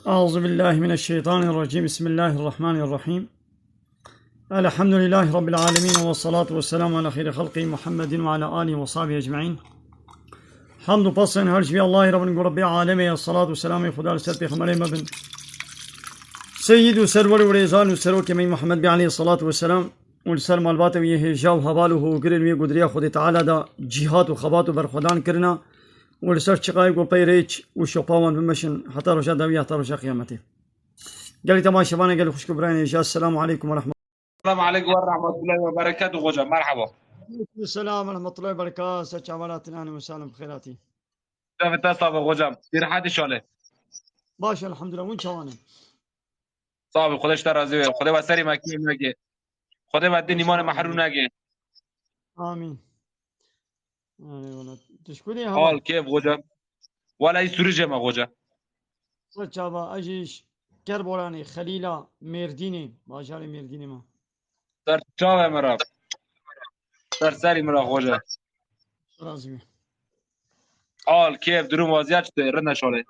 أعوذ بالله من الشيطان الرجيم. بسم الله الرحمن الرحيم. الحمد لله رب العالمين، والصلاة والسلام على خير خلقه محمد وعلى آله وصحبه أجمعين. حمد و پسند هر شبی الله رب العالمین، الصلاة والسلام خدا سر پیغمبر مبن سید و سرور و ریزان و سرور که محمد بی علیه الصلاة والسلام و سلام البات و یه جاو حوالو و گرن و قدریا خود تعالی دا جهاد و خبات و برخودان کرنا و لسر چقای گو پیریچ و شپاوان بمشن حتی روشا دوی حتی روشا قیامتی. قال تمام شبانه قال خوشك براين. السلام عليكم ورحمة السلام عليكم ورحمة الله وبركاته. غجا مرحبا. الله. السلام ورحمة الله وبركاته. سچاولاتنا أهلا وسهلا بخيراتي. كيف تصاب غجا؟ دير حد شاله. باش الحمد لله. وين شوانه؟ صاحب خودش ترازی خدا و سری مکی نگه. خدا و دین ایمان محروم نگه. آمين. والله تشكوني هوا. حال كيف غجا؟ ولا أي سورج ما غجا. سچاوا أجيش كربولاني خليلا ميرديني باجاري ميرديني ما. در چاو مرا. در سری مرا غجا. رازمي. حال كيف دروم وضعیت شده رند شاله.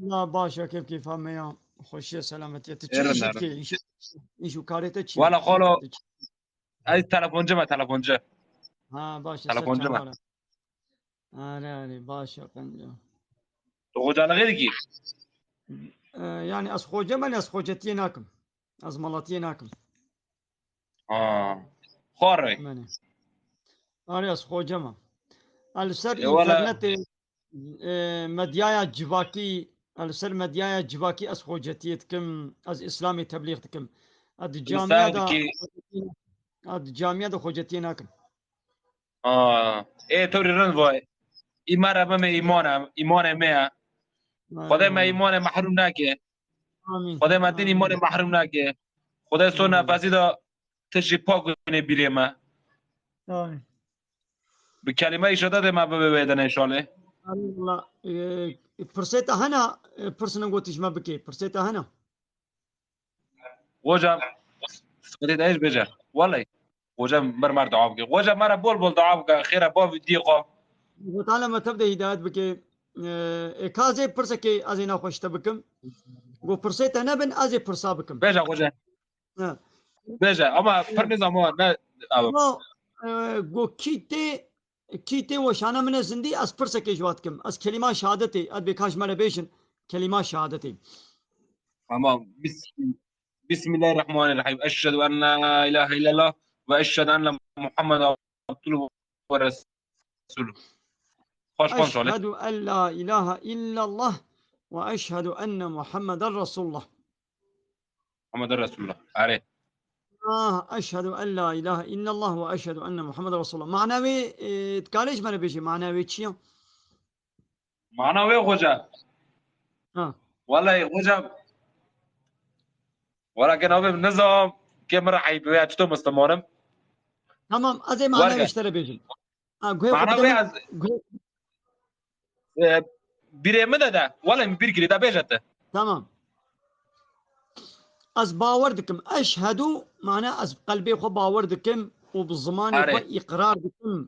لا باشا كيف هم يا خوشي سلامتي. رند تشيش نرد. كي إيشو كاريتا تشي. ولا خالو أي تلفونجا ما تلفونجا. ها باشا تلفونجا ما. سچاوالا. آره باشا قنجا. تو غجا لغير كي. يعني أسخوجة من أسخوجتي ناكم. أزملاتي ناكم. خاره. منه. آره أسخوجة ما. السر ولا إنترنت مديايا جواكي السر مديايا جواكي أسخوجتي تكم از إسلامي تبليغ تكم. أد جامعة الساعد دا كي. أد جامعة دا خوجتي ناكم. إيه توري رند باي. إيمان ما إيمان ما. خدا ما ایمان محروم نکه. آمين. خدا ما دین ایمان محروم نکه. خدا سو نفسی دا تشی پاک کنه بیره ما. آمين. به کلمه ایشاده ده ما ببیدن انشالله. الله فرسيتا هنا فرسنا قوتش ما بكي فرسيتا هنا. وجم خدید ایش بجه. والله وجم مر دعا بگه. وجم مرا بول دعا بگه. خیره با دیقا. وتعالى ما تبدأ هدايات بكي كازي فرسكي أزينا خوش تبكم. قو فرسيتا نبن أزي فرسا بكم. بجه وجه. بجه اما پر نظام نه. قو كيتي وشانا من الزندي أس فرسكي جواتكم أس كلمة شهادتي أد بكاش مربيشن كلمة شهادتي. اما بسم الله الرحمن الرحيم. اشهد ان لا اله الا الله واشهد ان محمد عبده ورسوله. خوش قان شاله. أشهد أن لا إله إلا الله وأشهد أن محمد رسول الله. محمد رسول الله. عليه. أشهد أن لا إله إلا الله وأشهد أن محمد رسول الله. معناوي تكاليش ما نبيشي معناوي تشيا. معناوي غجا. والله غجا. ولكن هو بالنظام كم راح يبيع تشتو مستمرم. تمام أزي معناوي اشتري بيجي. معناوي از بيرمده ده ولا بيركلي ده بيجته. تمام. از باور دكم أشهد معناه از قلبي خو باور دكم وبالزمان خو إقرار دكم.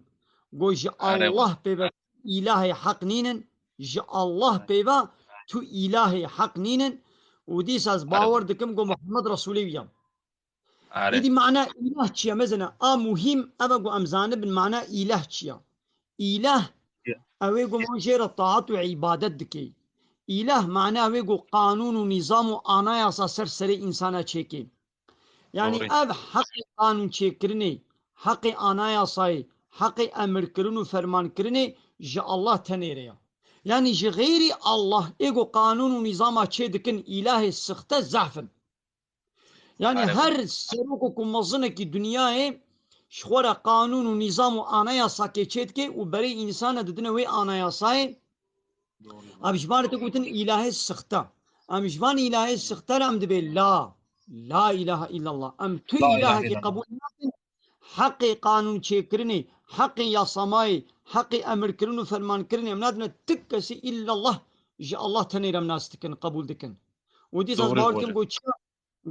قوج الله بيبا إلهي حق نينن. جاء الله بيبا تو إلهي حق نينن. وديس از باور دكم قو محمد رسولي ويام. إذا معنى إله تشيا مثلا مهم أبغى أمزانه بالمعنى إله تشيا. إله أويقو منجير الطاعات وعبادت دكي. إله معناه ويقو قانون ونظام وآنايا سر إنسانا تشيكي. يعني أب حق قانون تشيكرني حق آنايا صاي حق أمر كرنو فرمان كرني جاء الله تنيريا. يعني غيري الله إيقو قانون ونظام تشيدكن إله السخطة زعفن. يعني هر سروككم مظنك دنياي شخورا قانون ونظام وآنايا ساكي تشيدكي وبري إنسانا ددنا وي آنايا صاي أبشبان تقولن إله السخطة. أمشبان إله السخطة أم دبي لا إله إلا الله. أم تو إله كي قبول حق قانون شكرني حق يا سماي حق أمر كرنو فرمان كرني أمنادنا تكسي إلا الله جاء الله تنير الناس تكن قبول دكن. ودي زبالكم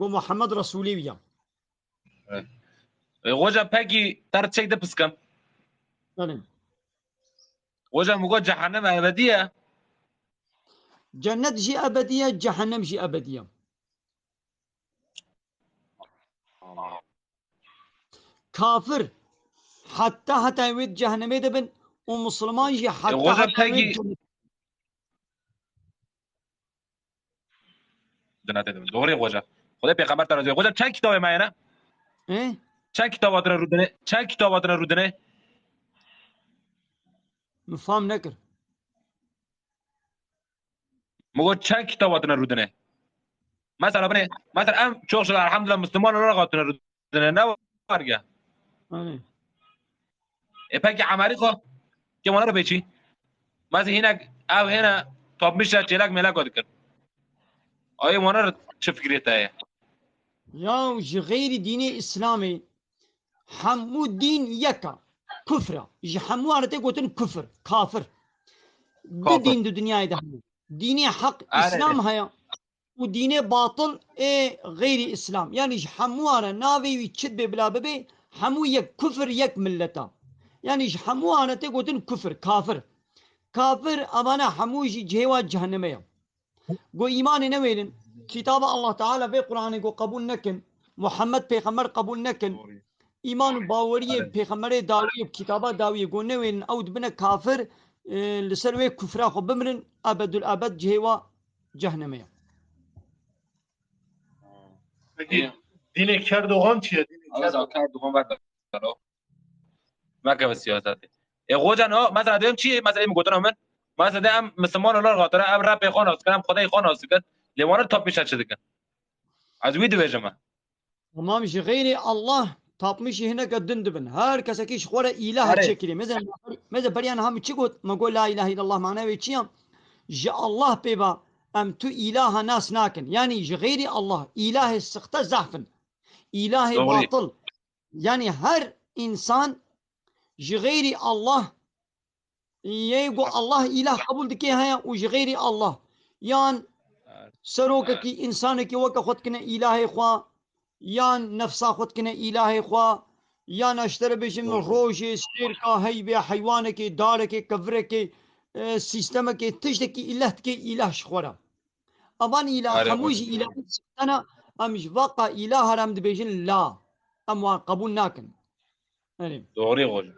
قو محمد رسولي ويا. وجا باقي ترتشيك ده بسكم. نعم. وجا مقول جهنم أبدية. جنت جي أبدية جهنم جي أبدية. كافر حتى يويد جهنم دبن ومسلمان جي غوجا حتى يويد بگی جنت. جنت دم دوری غوجا خدا پیغمبر ترازی غوجا چند کتاب ماینه إيه چند کتابات رو دنه چند کتابات رو دنه مفهوم نكر. مگو چند کتابات رو دنه مثلا بني مثلا ام شوش الحمد لله مسلمان رو رغاتنا رو دنه نه ورگه إيه پاکی عمری خو که مانا رو بیچی مثلا هناك او هنا طب مش چلاک ملاک ودکن آیا مانا رو چه فکریت هست يا جي غير دين إسلامي حمو دين يكا كفرة جي حمو عرتي قوتن كفر كافر کافر دين دو دنيا ده ديني حق آره إسلام هيا وديني باطل غير إسلام يعني حمو أنا ناوي ويتشد بلا ببي حمو يك كفر يك ملتا يعني حمو أنا تقولن كفر كافر كافر أمانة حمو جهوا جهنمية قو إيمان نويلن كتاب الله تعالى في قرآن قو قبول نكن محمد پیغمبر قبول نكن إيمان باورية آره پیغمبر داوية بكتابة داوية قو نويلن أو دبنا كافر لسروي كفرا خو بمرن أبد الأبد جهوا جهنمية. پeki din Erdoğan چیه؟ din آقا Erdoğan. زاکر دوم بعد ما که سیاست غوجا نه مثلا دیم چی مثلا این گوتن من مثلا دیم مسلمان الله قاطره اب رب خان است کنم خدای خان است کن لیوان تاپ میشه چه دکن از وی دوی جما تمام شي غيري الله tapmış hine kadın dibin. Her kese ki şkora ilah آره çekili. Mesela bariyan ham çıgot ma go la ilahe illallah mana ve çiyam. Ji Allah peba em tu ilaha nas nakin. Yani ji gayri Allah ilahi sıkta zahfın. İlahi دوری batıl. Yani her insan ji gayri Allah yego Allah ilah kabul dike haya u ji gayri Allah. Yani سروک کی انسان کی وقت خود کنے الہ خوا یا نفسا خود کنے الہ خوا یا نشتر بجم روش سیر کا ہی بے حیوان کے دار کے کور کے سیستم کے تجد کی الہ کے الہ شخورا ابان الہ آره حموج غوجا الہ سکتنا امش واقع الہ رمد بجن لا اما قبول ناکن. دوری غوجا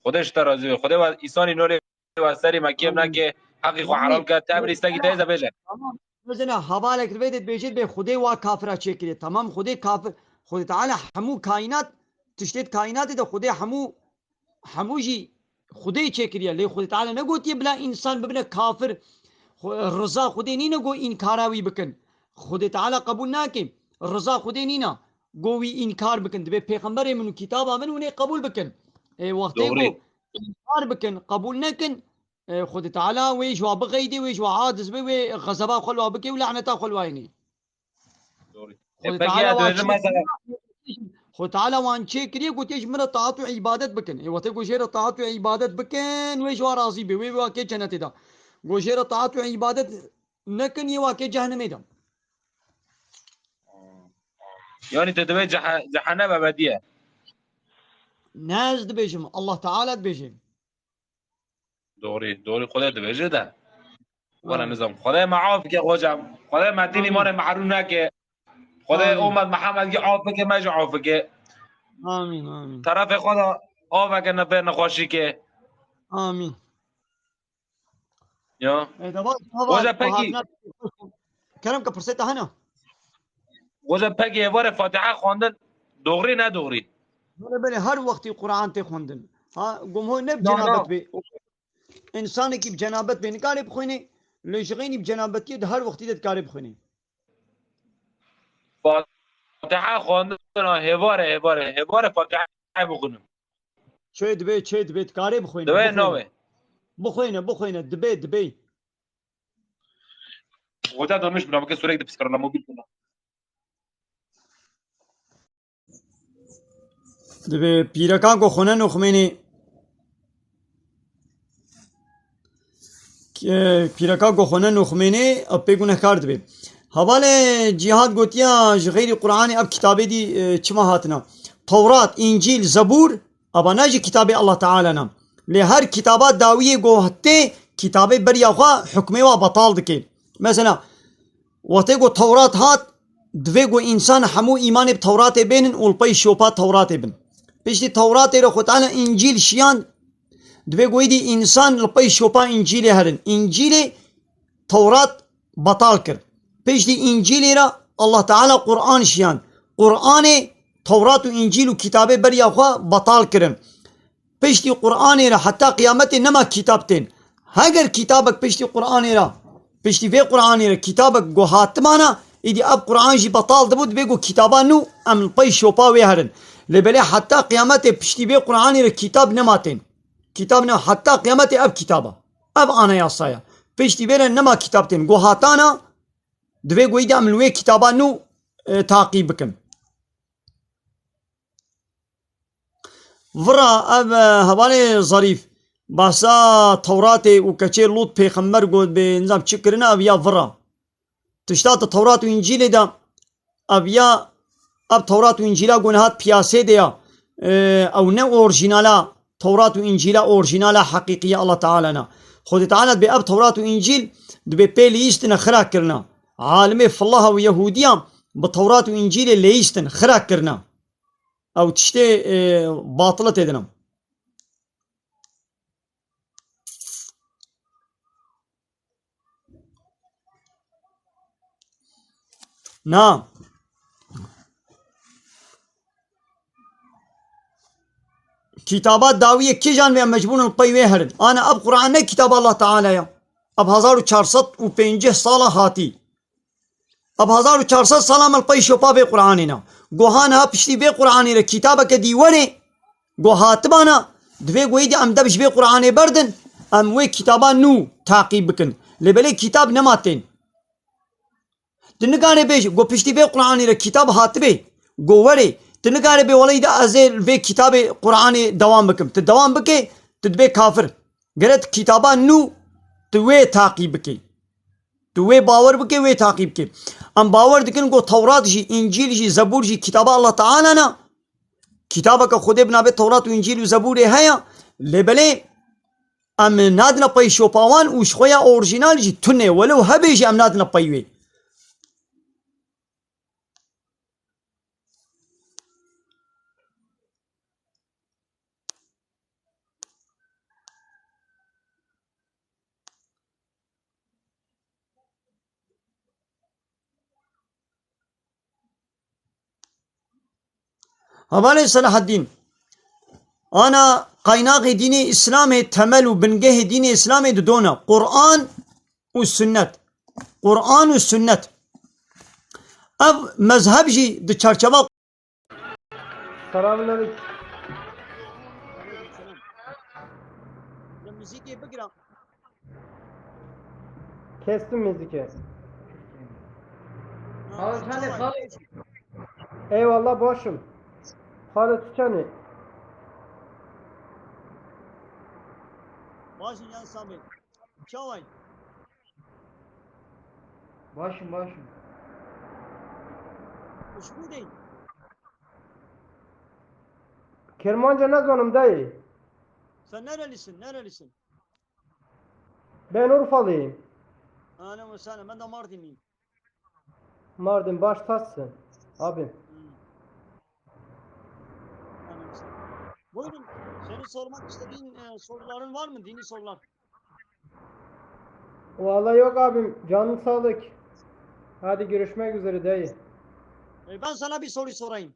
خودش ترازی خدا و عیسی نور و سری مکه نه که حقی خو حلال کرد تعبیر استگی تیز بجن Tamam. Mesela havale kırvedet bejid be Xude wa kafira çekili. Tamam Xude kafir. Xude Teala hamu kainat tiştet kainatı da Xude hamu ji Xude çekiliye. Le Xude Teala ne gotiye bila insan bibne kafir. Rıza Xude nina go inkarawi bikin. Xude Teala kabul nakim. Rıza Xude nina go wi inkar bikin. Be peygamber min kitaba min ne kabul bikin. Vakti دوری go inkar bikin. Kabul nakin. خد تعالى ويش وابغيدي ويش وعادز بي غزبا خلوا بكي ولعنتا خلوا عيني دوری خد پکی تعالى دوی واتشي مثلا خد تعالى وان شي كري قلت ايش من طاعت وعبادت بكن اي وتي غوشير طاعت وعبادت بكن ويش راضي بي وي واكي جنتي دا غوشير طاعت وعبادت نكن يواكي جهنم دا یعنی تدوی جهنم ابدیه ناز دبيجم الله تعالى دبيجم دوری خدا دوی ده ولا آمين نظام خدای معاف که خوشم خدای مدین آمين ایمان محروم نکه خدای آمين امت محمد که عافه که مج عافه که آمين آمين طرف خدا عافه که نفر نخوشی که آمين یا إذا بس هذا وجه پکی بهارنا كلام كبرسيته هنا وجه پکی وار فاتحه خواندن دوغری نه دوغری بله هر وقتی قرآن تی خوندن ها گم هو نب نه جنابت نه بی انسان کی جنابت بی نکاری بخوینه لشغینی بجنابتی هر وقتی دت کاری بخوینه فاتحه خواندن هوار فاتحه بخونم چه دبی کاری بخوینه دوی نوه دبی وجه دونش برام که سوره بسکر الله موبیل کنه دبی پیرکان کو خونه نخمینی پیرکان کو خونه نخمینی اب پیگونه کار دبی حواله جهاد گوتیا غیر قرآن اب کتابی دی چما هاتنا تورات انجیل زبور ابا ناجی کتاب الله تعالی نام لی هر کتابات داویه گو هته کتابی بریا خوا حکمه و بطال دکی مثلا وقتی گو تورات هات دوی گو انسان همو ایمان به تورات بینن و پی شوپا تورات بین پشتی تورات رو خود تعالی انجیل شیان دوی گوی دی انسان لپی شوپا انجیل هرن انجیل تورات بطال کرد پشتی انجیل را الله تعالی قرآن شیان قرآن تورات و انجیل و کتابه بریا خوا بطال کرن پشتی قرآن را حتی قیامت نما کتاب تین اگر کتابک پشتی قرآن را پشتی وی قرآن را کتابک گو هاتمانا ایدی اب قرآن جی بطال دبود بگو کتابا نو ام پی شوپا وی هرن لبلی حتی قیامت پشتی وی قرآن را کتاب نماتین کتاب نه حتی قیامت اب کتابا اب آنا یاسایا پشتی وی نما کتاب تین گو هاتانا دوی گوی ام لوی کتابا نو تعقیب بکن ورا اب حواله ظریف باسا تورات و کچه لوط پیغمبر گود به نظام چکرنا اب یا ورا تشتات تورات و انجیل دا اب یا اب تورات و انجیلا گناهات پیاسه دیا او نه اورجینالا تورات و انجیلا اورجینالا حقیقیه الله تعالی نا خود تعالی به اب تورات و انجیل دبی پیلیستن خراک کرنا عالم فالله و یهودیان به تورات و انجیل لیستن خراک کرنا او تشتي باطلة تدنم نعم كتابات داوية كي جان بها مجبور القيوة هرن انا اب قرآن نه كتاب الله تعالى يا اب 1450 سالة هاتي اب 1400 سالة من القي شوپا به قرآننا گوهانا پشتی به قرآن را کتابك دیوانه گوهاتبانا دوی گوی دی ام دبش به قرآن بردن ام وی کتابا نو تعقیب بکن لبلی کتاب نماتین تنگانه بیش گو پشتی به قرآن را کتاب هاتبه گو وره تنگانه به ولی دا ازل به کتاب قرآن دوام بکم تدوام بکه تدبه کافر گرد کتابا نو توی تعقیب بکه توی باور بکه وی تعقیب که ام باور دکن گو تورات جی انجیل جی زبور جی کتاب الله تعالی نا کتابك خود ابن ابي تورات و انجیل و زبور هيا لبلي ام نادنا پي شوپاوان وش خويا اورجينال جي تنه ولو هبيجي ام نادنا پيوي حوالي صلاح الدين انا قيناق دين اسلام تمل وبنجه دين اسلام دونا قرآن والسنة قرآن والسنة اب مذهب جي دو چرچبا سلام علیکم. Kestim müziği. Eyvallah boşum. Halit Tüçeni. Başın yan Sami. Çavay. Başım. Kuşku değil. Kermanca ne zonum dayı? Sen nerelisin? Ben Urfalıyım. Ana mesela ben de Mardinliyim. Mardin baş taşsın. Abim. Buyurun. Senin sormak istediğin soruların var mı? Dini sorular. Vallahi yok abim. Canın sağlık. Hadi görüşmek üzere dayı. Ben sana bir soru sorayım.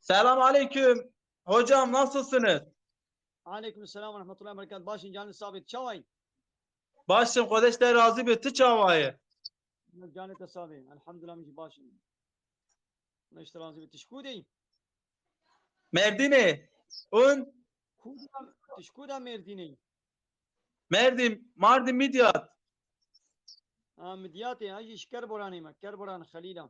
Selam aleyküm. Hocam nasılsınız? Aleykümselam ve rahmetullahi ve berekatuhu. Başın canı sabit. Çavay. Başım kardeşler razı bitti çavayı. Canı tesabi. Elhamdülillah mi başın. Neşte razı bitti. Şku değil. Merdini. Un. Şku da Merdini. Mardin Midyat. Midyat ya. Hiç Kerboran'ıyım. Kerboran Halil'a.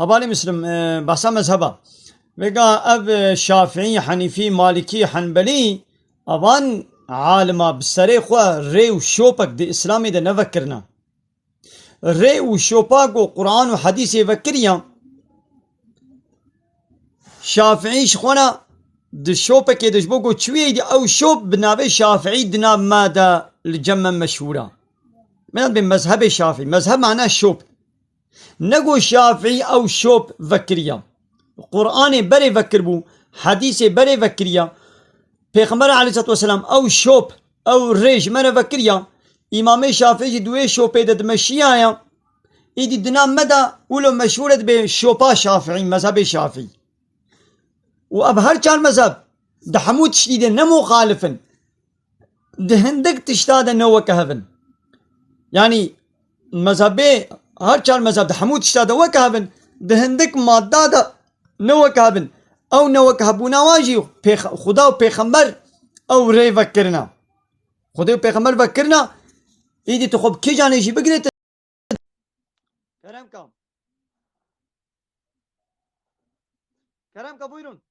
هبالي مسلم بحسا مذهبا وقا أب شافعي حنيفي مالكي حنبلي أبان عالما بالسري خوا ري وشوبك دي إسلامي ده نفكرنا ري وشوبك وقرآن وحديث يفكريا شافعي شخونا دي شوبك يدجبوكو تشوي دي أو شوب بنابي شافعي دناب ماذا الجمع مشهورة من بمذهب الشافعي مذهب معناه الشوب نقو شافعي أو شوب فكريا قرآن بري فكر بو حديث بري فكريا پیغمبر علیه الصلاة والسلام أو شوب أو ريج من فكريا إمام شافعي دوي شوبي دد مشيايا إيدي دنام مدى ولو مشهورة بشوبا شافعي مذهب الشافعي وأبهر كان مذهب ده حمود شديد نمو خالفا ده هندك تشتاد نو كهفن يعني مذهبي هر كان مذهب ده حمود تشتاد وكهفن ده هندك مادة ده نو كهفن او نو كهبونا واجي خدا و پیغمبر او ري فكرنا خدا و پیغمبر فكرنا ايدي تخب كي جاني شي بقريت Kerem Ka buyurun.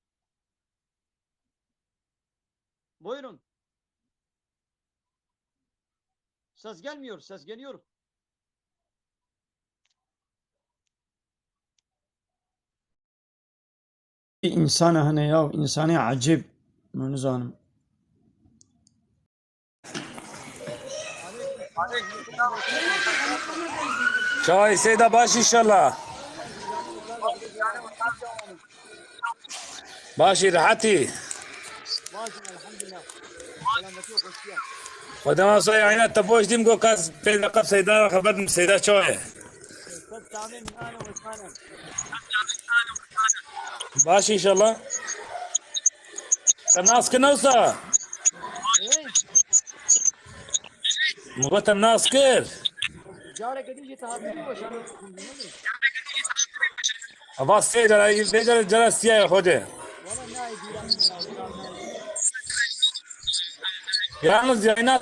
Buyurun. Ses gelmiyor, ses geliyor. İnsana hani ya, insani acib. Menuzanım. Çay Seyda baş inşallah. Başı rahati. خدمة صايع عينات تبوش ديم جو كاز في لقب سيدنا خبر من سيدة شوية ماشي إن شاء الله الناس كنوسا مبت الناس كير أباس سيدة لا جلس يا خده yalnız yayına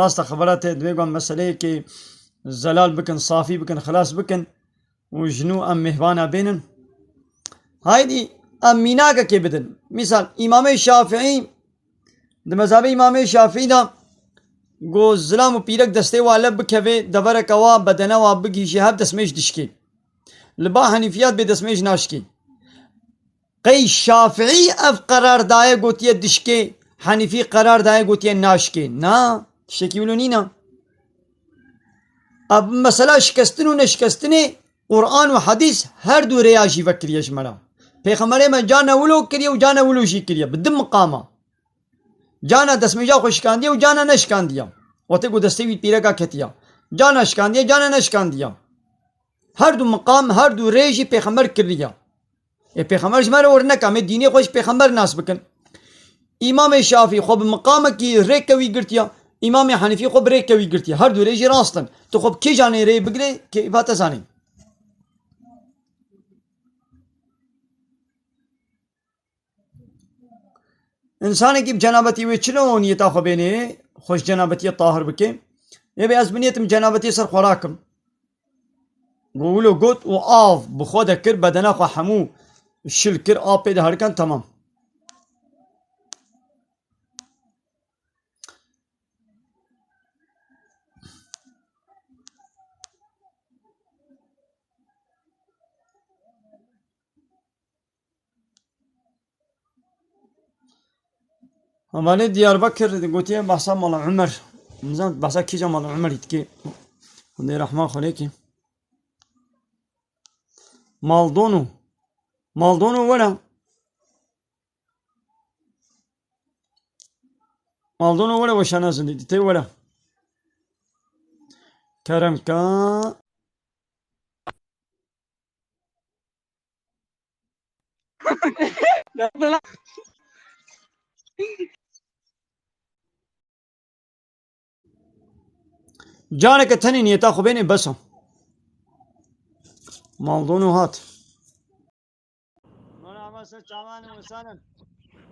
راسته خبرات دويقون مسألة كي زلال بكن صافي بكن خلاص بكن وجنو أم مهوانا بينن هايدي أم ميناكا كي بدن مثال إمام الشافعي ده مذهب إمام الشافعي ده گو زلام و پیرک دسته والا بکوه دبرک وا بدنه وا بگی شهاب دسمش دشکی لبا حنیفیات به دسمش ناشکی قی شافعی اف قرار دایه گوتیه دشکی حنیفی قرار دایه گوتیه ناشکی نا شکی ولونی نا اب مثلا شکستن و نشکستن قرآن و حدیث هر دو ریاشی فکریش مرا پیغمبر من جانا ولو کریه و جانا ولو شی کریه بدم مقامه جانا دسمجا خوشکان دیا و جانا نشکان دیا وقتی کو دستی وی پیرا کا کتیا جانا شکان دیا جانا نشکان دیا هر دو مقام هر دو ریجی پیغمبر کریا پیغمبر جمر اور نکامه دینی خوش پیغمبر ناس بکن امام شافعی خوب مقام کی ری کوي ګرتیا امام حنیفی خوب ری کوي ګرتیا هر دو ریجی راستن تو خوب کی جانې ری بګری کی باته زانی انسان کی جنابتی وی چلو نیتا خو بینه خوش جنابتی طاهر بکه یه به از بنیتم جنابتی سر خوراکم گولو گوت و آف بخود کر بدنه خو حمو شل کر آب پیدا هرکن تمام همانه دیاربکر گوتیه بحثا مال عمر نزان بحثا کیجا مال عمر یتکی خدای رحمان خاله کی مالدونو ولا مالدونو ولا وشانا زندي تي ولا كرم كا جانك تاني نيتا خو بيني بسهم مالدونو هات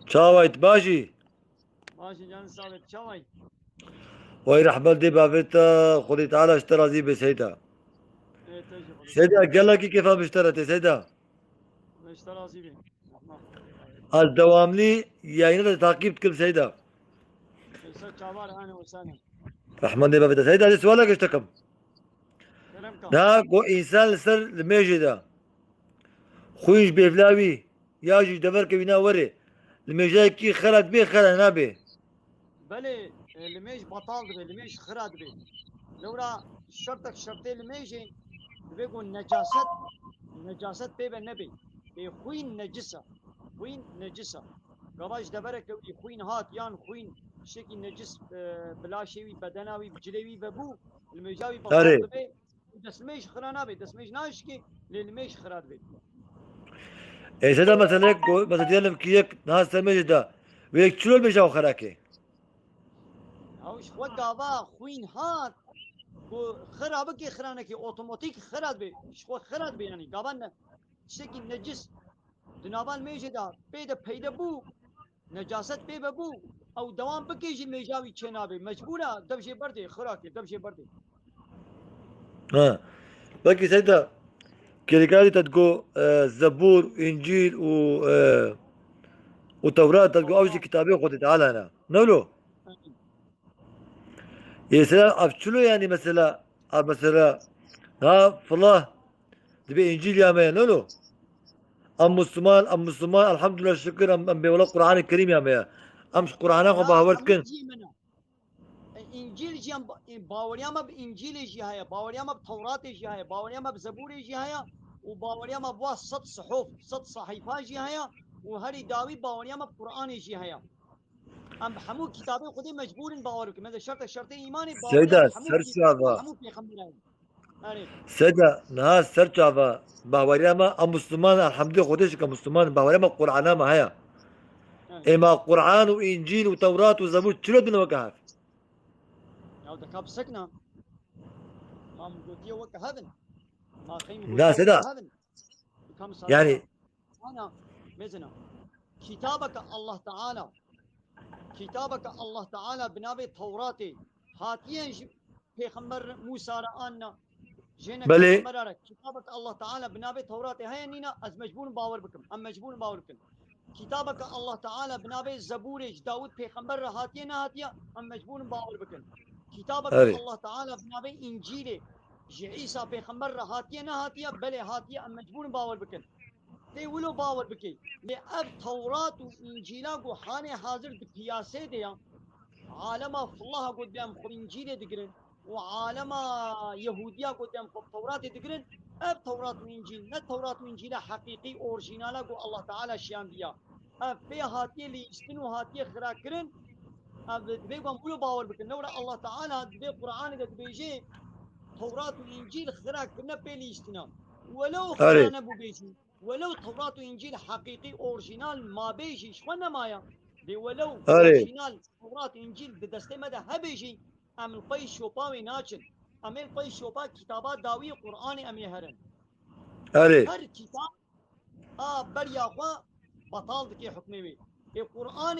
Çavayt başı. ماشي جان ثابت شوي وي رحمة دي بافيتا خذي تعالى اشترى زي بسيدة ايه تجي خذ سيدة قال لك كيف اشترت يا سيدة اشترى زيبي الدوام لي يعني تعقيب كل سيدة يسوي شعبار انا وسنه رحمة دي بافيتا سيدة هذا سؤالك اشتكم كرمك ناكو انسان سر الميجي خويش بيفلاوي ياجي دبر كبينا وري الميجاي كي خلد بيه خلد نابي بلي اللي ميش بطال دبي اللي ميش خراد دبي لورا شرطك شرطي اللي ميجي بيقول نجاست بيبا النبي خوين نجسة خوين نجسة قباش دبرك خوين هات يان خوين شكي نجس بلا شيوي بدناوي بجليوي ببو الميجاوي بطال هاري دبي دسميش خرانا بي دسميش ناشكي للميش خراد بي اي سيدة مثلا هيك مثلا ديالهم كيك نهار سميجي ده ويك شلو الميجاو خراكي هاوش وقابا خوين هات خرابك خرانك اوتوماتيك خراد بي شو خراد بي يعني قابلنا شكي نجس دنابان ميجي دا بيدا بيدا بو نجاست بيبا بو او دوام بكيجي ميجاوي چنابي مجبورة دبشي بردي خراكي دبشي بردي ها باقي سيدة كيريكالي تتقو زبور انجيل وتوراة تتقو اوجي كتابي خذي تعالى هنا نولو يا سلام افشلو يعني مثلا مثلا ها فالله تبي انجيل يا ميا نولو ام مسلمان الحمد لله الشكر ام بيولا القران الكريم يا ميا امش قرانه خو لا باورت كن همجي منا انجيل جيام باورياما بانجيل جي هيا باورياما بتوراة جي هيا باورياما بزبور جي هيا وباورياما بوا صد صحف صد صحيفة جي هيا وهري داوي باورياما بقرآن جي هيا ام حمو كتابي خدي مجبور باورك ماذا شرط ايماني باورياما سيدة حمو سرشافا حمو في خمرين يعني سيدة نهار سرشافا باورياما ام مسلمان الحمد لله خديش كمسلمان باورياما قرانه ما هيا اما قران وانجيل وتوراة وزبور شلو بدنا وقعها او ده كاب سكنة ما مقوتيه وك هذن ما خيم لا مقوتيه وك سيدة هذن كم يعني صادقة انا مزنا كتابك الله تعالى كتابك الله تعالى بنابي توراتي هاتين پیغمبر موسى رآنا جينك بلي پیغمبر رأى كتابك الله تعالى بنابي توراتي هيا نينا از مجبور باور بكم ام مجبور باور بكم كتابك الله تعالى بنابي زبورج داود پیغمبر هاتين هاتيا ام مجبور باور بكم كتابك هاري الله تعالى بنابي انجيل جي عيسى پیغمبر هاتين هاتيا بلي هاتيا ام مجبور باور بكم دي ولو باور بكي لأب توراة وإنجيلا قو حاني حاضر بقياسي ديا عالم الله قدام خب إنجيل دقرن وعالم يهوديا قدام خب توراة دقرن أب توراة وإنجيل نا توراة وإنجيل حقيقي أورجينالا قو الله تعالى شيان ديا أب في هاتي اللي يستنو هاتي خراكرن أب بيقوم ولو باور بكن نورا الله تعالى بي قرآن ده بيجي توراة وإنجيل خراكرن بيلي يستنا ولو هاري خرانة بو بيجي ولو توراة وإنجيل حقيقي أورجينال ما بيجي شو نمايا دي ولو هاري أورجينال توراة وإنجيل بدستي مدى هبيجي أم القي شوباوي ناچن أم القي شوبا كتابات داوي قرآن أم يهرن هاري هر كتاب بريا خوا بطال دكي حكمي وي القرآن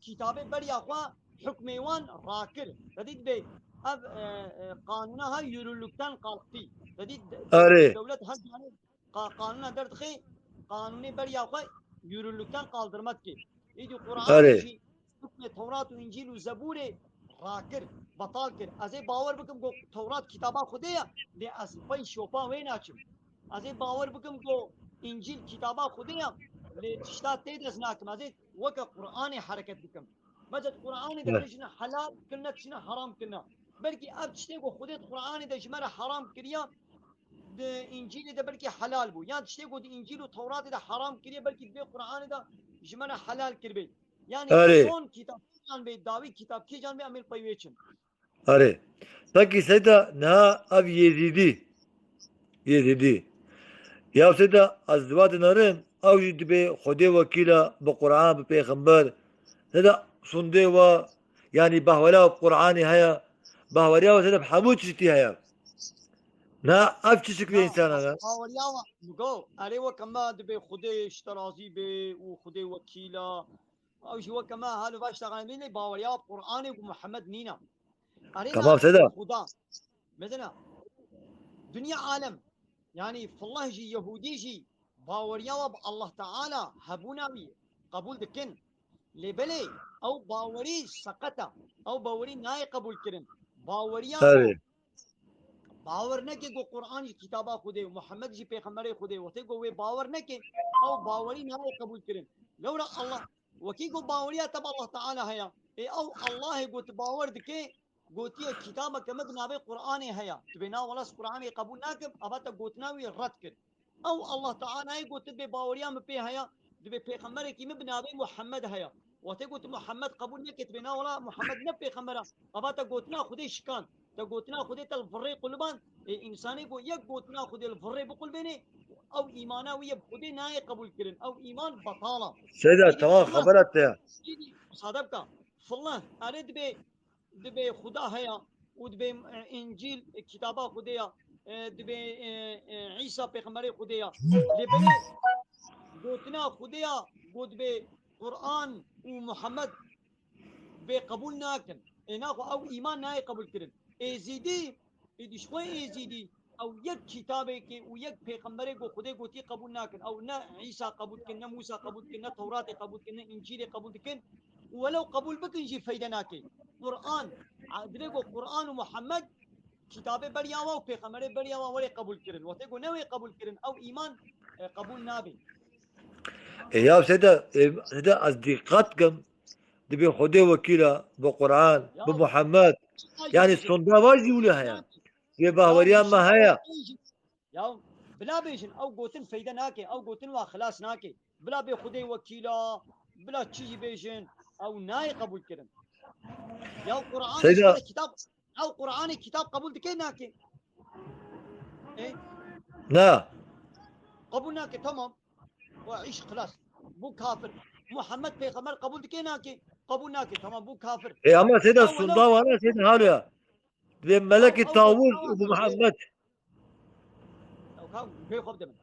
كتابه بريا خوا حكمي وان راكر رديد بي أب قانونها يرولوكتان قالقتي رديد هاري دولة هر جانب قانون درد خي قانوني بريا خو يورلوكان قالدرمت كي يجي قرآن هاري يجي حكم توراة وإنجيل وزبور راكر بطال كر ازي باور بكم گو توراة كتابا خديا دي از پای شوپا وين اچم ازي باور بكم گو إنجيل كتابا خديا لتشتات تيدز ناكم ازي وكا قرآن حركت بكم مجد قرآن ده بلشنا حلال كنا تشنا حرام كنا بلكي اب تشتي گو خديت قرآن ده جمرة حرام كريا ده انجيل ده بلكي حلال بو يعني تشتي قد انجيل وتوراة ده حرام كريه بلكي بي قرآن ده جمانا حلال كربي يعني هاري كون كتاب جان بي داوي كتاب كي جان بي امير پيويچن هاري باقي سيدة نها اب يزيدي يا سيدة ازدواج نارن اوجي دبي خدي وكيلة بقرآن ببيغمبر سيدة صندي و يعني بهولا قرآني هيا بهوريا وسيدة بحمود شتي هيا نا افشي شكل لا انسان انا باورياوا نگو اري وكما دبي خدي اشترازي بي وخدي وكيلا او شو كما هالو باشتغل مني باوريا قراني ومحمد نينا تمام سيدا خدا مثلا دنيا عالم يعني في الله جي يهودي جي باوريا وب الله تعالى هبوناوي قبول دكن لبلي او باوري سقطه او باوري ناي قبول كرن باوريا هاري باور نکه گو قرآن کی کتابا خوده و محمد جی پیغمبر خوده و ته گو وی باور نکه او باوری نه قبول کرن لورا الله وکی گو باوریا تبع الله تعالی هيا ای او الله گو باور دکه گوتی کتابه کمد نابه قرآن هيا تبنا ولا قرآن قبول نکم ابا گوتنا وی رد کر او الله تعالی گوت به باوریا م په هيا د پیغمبر کی مبنابه محمد هيا وته گوت محمد قبول نکه تبنا ولا محمد نه پیغمبر ابا گوتنا خودی شکان تقوتنا خذيت الفري قلبان إنساني بو يك قوتنا خذي الفري بقول بيني أو إيمانا ويا بخذي ناي قبول كرن أو إيمان بطالة سيدا تمام خبرت يا صادقك فالله أريد دبي خدا هيا ودبي إنجيل كتابة خديا دبي عيسى بيغمري خديا لبني قوتنا خديا قد بي قرآن ومحمد بقبول ناكن إناخو أو إيمان ناي قبول كرن ازیدی ادشوی ازیدی او یک کتابی که او یک پیغمبری کو خدا گوتی قبول نکن او نه عیسی قبول کن نه موسی قبول کن نه تورات قبول کن نه انجیل قبول کن ولو قبول بکن جی فایده ناکی قرآن درگو قرآن و محمد کتاب بریاوا و پیغمبر بریاوا ولی قبول کرن وقتی گو نوی قبول کرن او ایمان قبول نابی يا سيدا أصدقائكم دبي خدي وكيلة بقرآن بمحمد يعني الصندوق واجي ولا هيا يبقى وريان ما هيا يا بلا بيجن او قوتن فايده ناكي او قوتن وخلاص ناكي بلا بي خدي وكيلا بلا تشي بيجن او ناي قبول كرن يا القرآن سيدا كتاب او قرآن كتاب قبول دكي ناكي ايه لا قبول ناكي تمام وعيش خلاص بو كافر محمد بيغمر قبول دكي ناكي قبول ناكي تمام بو كافر إيه أما سيدا الصندوق وانا سيدا هالو دبي ملك الطاووس أبو محمد بيخوف دمن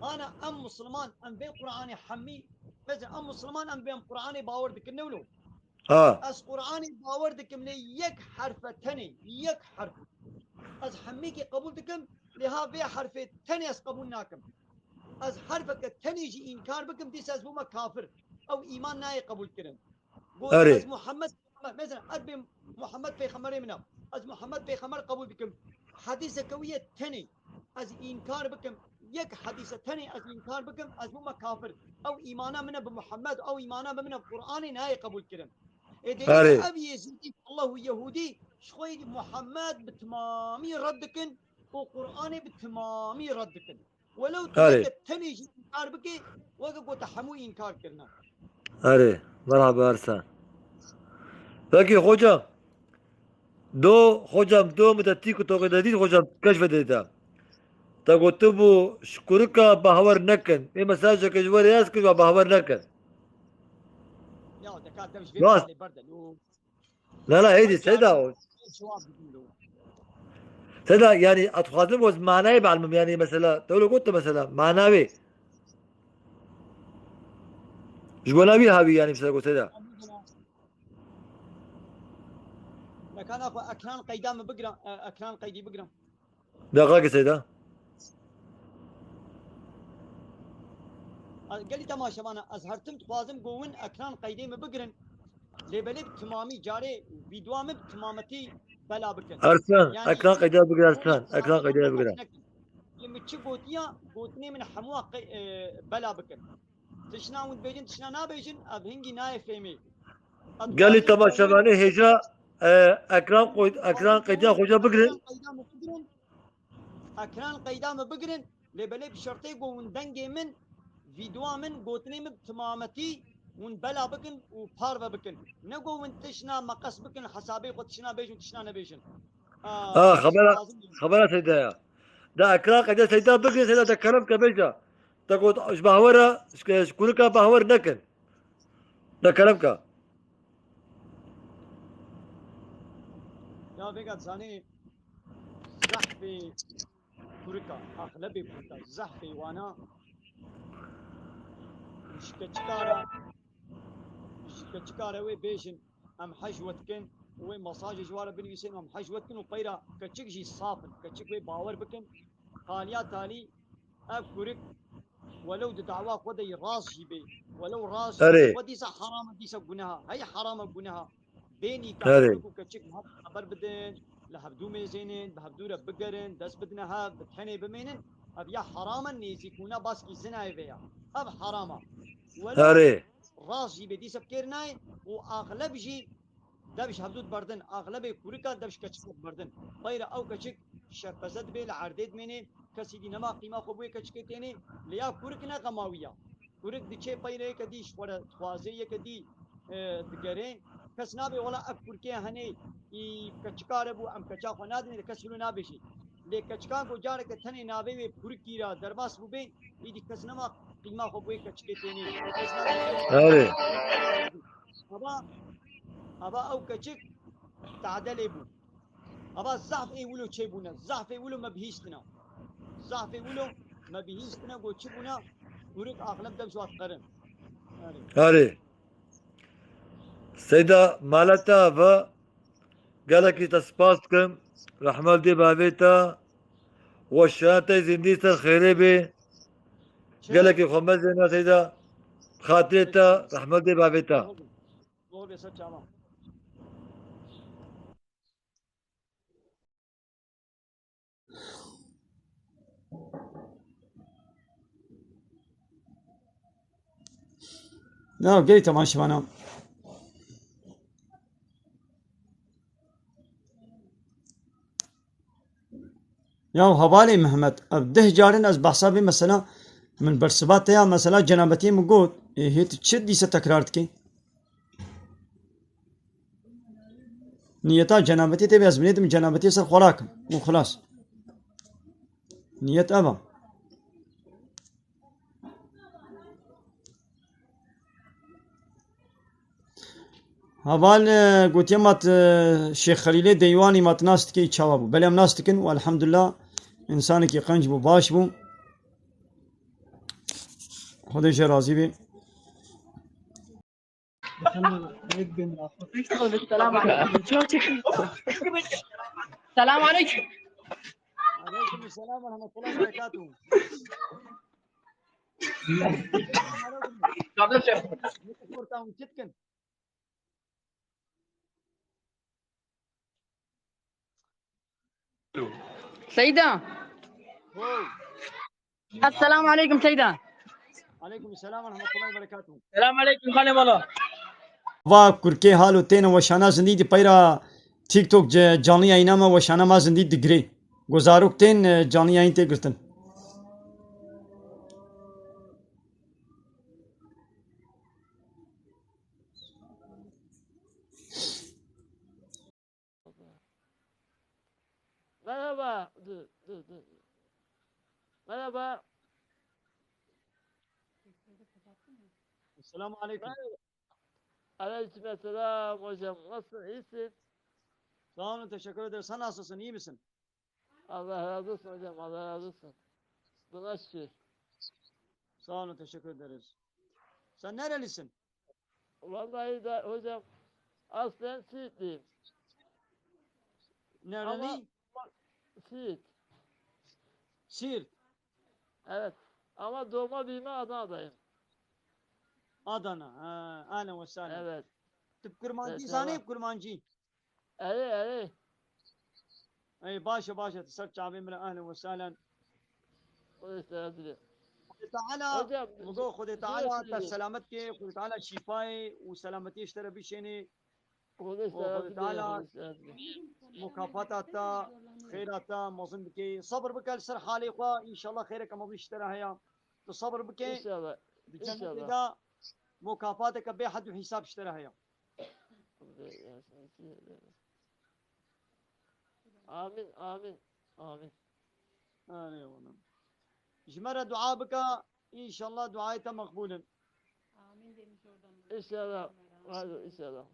انا ام مسلمان ام بين قراني حمي مثلا ام مسلمان ام بين قراني باور دك نولو از قراني باور دك من يك حرف تاني يك حرف از حميكي قبول دكم لها بي حرف تاني از قبول ناكم از حرفك التاني جي انكار بكم ديس از بوما كافر او ايمان ناي قبول كرن قول از محمد مثلا ابي محمد بيغمر منا از محمد بيغمر قبول بكم حديث كويه تاني از انكار بكم يك حديث تاني از انكار بكم از بوما كافر او ايمانا منا بمحمد او ايمانا منا بقران ناي قبول كرن ادي ابي يزيد الله يهودي شوي محمد بتمامي ردكن وقراني بتمامي ردكن ولو تلك تاني انكار بك وقو تحمو انكار كرنا أري مرحبا أرسان لكن hocam دو متتيكو توقيدادين hocam كشف ديتا تقوتبو شكركا بهور نكن إيه مساجة كجوار ياسكن بهور نكن يا دكاتره مش بيبقى برد لا هيدي سيدا سيدا يعني أتخاطب وز معناه بعلم يعني مثلا تقول قلت مثلا معناه جواناوي هاوي يعني مثلا قلت سيدا كان اخو اكران قيدام بقرا اكران قيدي بقرا دقائق سيدا قال لي تماشى انا ازهرتم توازم قوين اكران قيدي بقرن لبلب تمامي جاري فيديو مب تمامتي بلا بكن أرسان يعني أكران قيدي بقرا أرسان أكران قيدي بقرا لما تشي قوتيا قوتني من حموا بلا بكن تشنا ود بيجن تشنا نا بيجن ابهنجي ناي فهمي قال لي تماشى ماني هجا أكران قيدي خوجا بقرن اكران قيدام بقرن لبلب شرطي قوين دنجي من فيديو من قوتني مب تمامتي ون بلا بكن وبارفا بكن نقو ون تشنا مقص بكن حسابي قد تشنا بيجن تشنا نبيجن خبرها سيدا ده أكران قيدي سيدا بقرن سيدا ده كلام كبيجا تقول إيش بهورا شكونك بهور نكن ده كلامك يا بيقعد زاني زحفي كوريكا أغلبي بوريكا زحفي وانا شكتشكارا كتشكار وي بيشن ام حجوتكن وي مساج جوار بنويسين ام حجوتكن وقيرا كتشك جي صافن كتشك وي باور بكن قاليا تالي اكورك ولو دعوا خدي راس جيبي ولو راس أري وديسا حرام ديسا جناها هي حرام جناها بيني أري كاكورك وكتشك خبر بدن لهبدو ميزينين بهبدو ربقرن دس بدنها بتحني بمينن اب يا حراما نيزيكونا باسكي زنا فيها اب حراما ولو أري راس جي بدي سبكيرناي واغلب جي دبش هبدود بردن اغلب كوريكا دبش كچك بردن غير او كچك شربزد بي العرديد مني كسي دي نما قيمه خو بي كچك تيني ليا كوريكنا قماويه كوريك دي چه پيره كدي شوره خوازيه كدي دگره کس نابي ولا اكوركي هني ي كچكار بو ام كچا خنادني كسلو نابشي لي كچكا کو جار کے تھني نابي وي كوريكي را درباس بو بي دي کس نما قيمه خو بي كچك تيني کس أري نابي ابا او كچك تعدل ابو ابا الزعف اي ولو تشيبونا الزعف اي ولو ما بهيستنا الزعف اي ولو ما بهيستنا قو تشيبونا وريك اغلب دم شو قرن أري سيدة مالتا و قالك تسباسكم رحمة دي بابيتا وشاتي زنديتا خيري بي قالك خمس زينا سيدة خاطرتا رحمة دي بابيتا قول بس تمام لا قلت ماشي انا يا هبالي محمد أبده جارن از بحسابي مثلا من برسبات يا مثلا جنابتي مقود هي تشد دي ستكرارت كي نيتا جنابتي تبي ازمنيت من جنابتي سر خوراك وخلاص نيت أبا هبال قلت يمات شيخ خليلي ديواني مات ناستكي تشاوبو بل ناستكن والحمد لله انسانك يقنج بو باش بو خديش راضي بي السلام عليكم السلام عليكم عليكم السلام ورحمة الله وبركاته سيدة السلام عليكم سيدة عليكم السلام ورحمة الله وبركاته السلام عليكم خانم الله وا کرکه حالو تین وشانا زندگی پیرا تیک توک جانی یاینا ما وشانا ما زندگی دگری گزاروک تین جانی یاین ته گرتن Merhaba. Merhaba. Selamun aleyküm. Aleykümselam hocam. Nasılsın? İyisin? Sağ olun, teşekkür ederim. Sen nasılsın? İyi misin? Allah razı olsun hocam. Allah razı olsun. Buna şükür. Sağ olun, teşekkür ederiz. Sen nerelisin? Vallahi da hocam aslen Siitliyim. Nereli? Siirt. Siirt. Evet. Ama doğma büyüme Adana'dayım. Adana. Ha, ahlen ve sahlen. Evet. Tıp kurmancı Evet, sani tamam. kurmancı. Ey. Ey başa tesar çabim bile ahlen ve sahlen. O işte hazır. تعالى hocam موضوع خذ تعالى şöyle انت söyleyeyim. سلامتك خذ تعالى شفاي وسلامتي اشترى بشيني O işte hazır. تعالى مكافاتات خيرات مظن بك صبر بك السر حالي اخوة ان شاء الله خيرك ما اشترى هيا تصبر بك İnşallah. بجنة İnşallah. دا مكافاتك بحد حساب اشترى هيا Amin. Amin. ايوه جمرة دعاء بك ان شاء الله دعائك مقبول İnşallah. Hadi inşallah.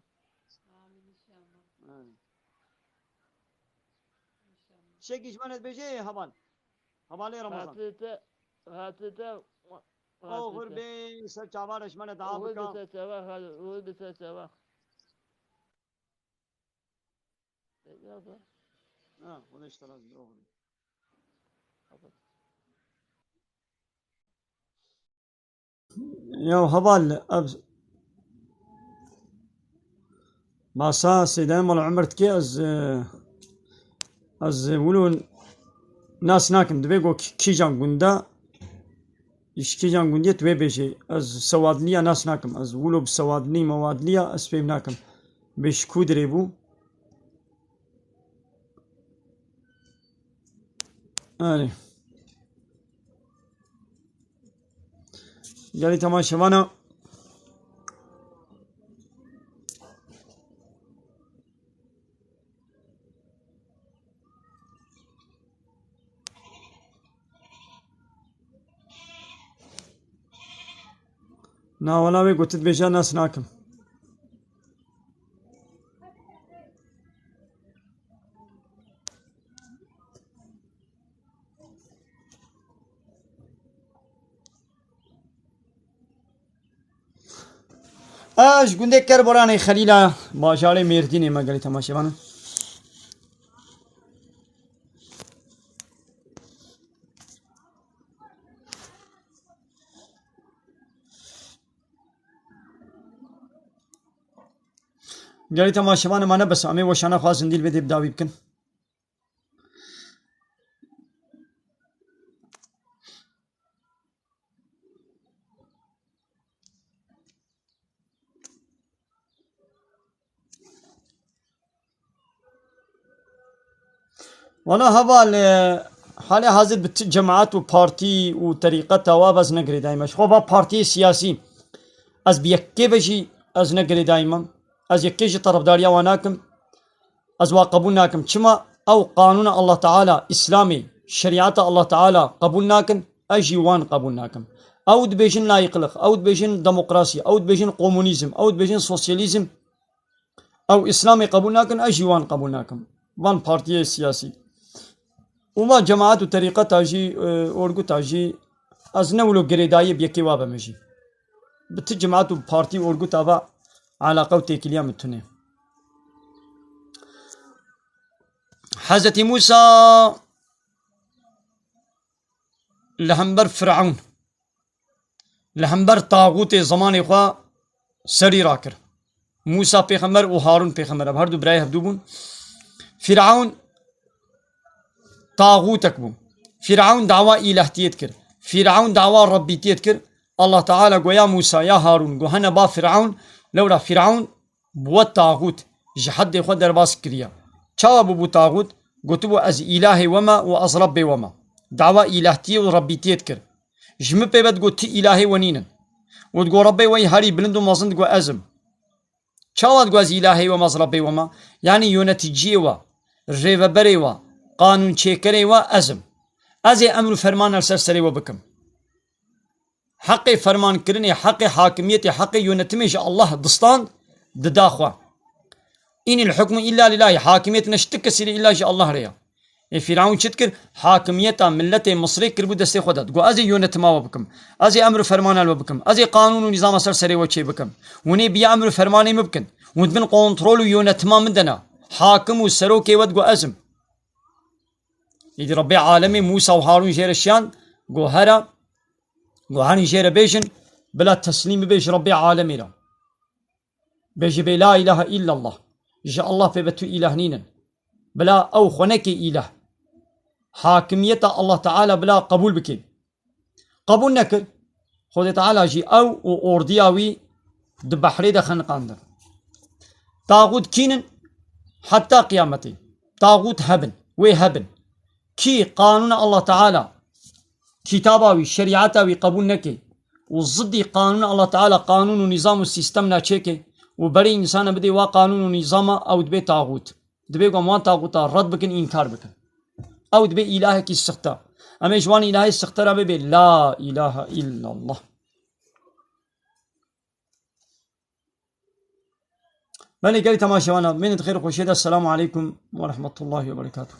شيء جمرة بيجي هبال هبالي رمضان Hatırda اوغر بي سچاوارش من دعا ولد بکا سچوا خالد ولد سچوا خودش تراز اوغر يو هبال ماسا سيدان مال عمرت كي از ولون ناس ناكم دبيغو كي جان غوندا كي جان غوندي توي بيجي از سوادليا ناس ناكم از ولو بسوادني موادليا اسبيم ناكم بيش كودريبو اني قالي تماشوانا نا ولا قلت بيجا ناس ناكم اش قندك كربوراني خليلا باجاري ميرديني ما قالي تماشوانا قالي تماشوانا ما بس امي وشانا خواز نديل بدي بداوي بكن وانا هذا حالي حاضر بالجماعات وبارتي وطريقة توابز نقري دايما شخوبا بارتي سياسي از بيكي بجي از نقري دايما از يكيجي طرف داريا واناكم از واقبوناكم كما او قانون الله تعالى اسلامي شريعة الله تعالى قبولناكم اجي وان قبولناكم او دبيجن لا يقلق او دبيجن ديمقراطية او دبيجن كومونيزم او دبيجن سوسياليزم او اسلامي قبولناكم اجي وان قبولناكم وان بارتي سياسي وما جماعات وطريقة تاجي اورغو تاجي از نولو قريداي بيكي وابا مجي بت جماعات وبارتي اورغو تابع علاقة وتيكليا متونه حضرت موسى لهمبر فرعون لهمبر طاغوت زمان خوا سري راكر موسى پیغمبر و هارون پیغمبر هر دو برای هفدو بون فرعون طاغوتك بو فرعون دعوى إلهتيت كر فرعون دعوى ربيتيت كر الله تعالى قو يا موسى يا هارون قو هنا با فرعون لولا فرعون بو طاغوت جحد خود درباس كريا چاوا بو طاغوت قلت بو از إلهي وما و از ربي وما دعوى إلهتي و ربيتيت كر جم بيبت قو تي إلهي ونينن وتقو ربي وي هاري بلندو مازند قو أزم چاوا قو از إلهي وما از ربي وما يعني يونتجي و ريو بري و قانون چيكري و أزم أزي أمر فرمان السرسري وبكم حق فرمان كرني حق حاكمية حق يونتميش الله دستان دداخوا إن الحكم إلا لله حاكمية نشتكسر إلا جاء الله ريا فرعون شتكر حاكمية ملة مصري كربو دستي خدات قو أزي يونتما وبكم أزي أمر فرمان وبكم أزي قانون ونظام سرسري وشي بكم وني بيا أمر فرماني مبكن وندبن قونترول يونتما مندنا حاكم وسروكي ودقو أزم يدي ربي عالمي موسى وهارون جير الشان قوهرة قوهاني جير بيجن بلا تسليم بيج ربي عالمي لا بيج بي لا إله إلا الله جاء الله في بتو إله نينا بلا أو خنك إله حاكمية الله تعالى بلا قبول بكين قبول نكر خود تعالى جي أو أوردياوي دبحري دخن قاندر طاغوت كينن حتى قيامتي طاغوت هبن وهبن كي قانون الله تعالى كتاباوي شريعتاوي قبول نكي وضدي قانون الله تعالى قانون ونظام السيستمنا تشيكي وبري انسان بدي وا قانون ونظام او دبي طاغوت دبي قوم طاغوت رد بكن انكار بكن او دبي اله كي استختا اما جوان اله استختار بي لا اله الا الله ماني قال تماشي وانا من خير خوشيدا السلام عليكم ورحمه الله وبركاته.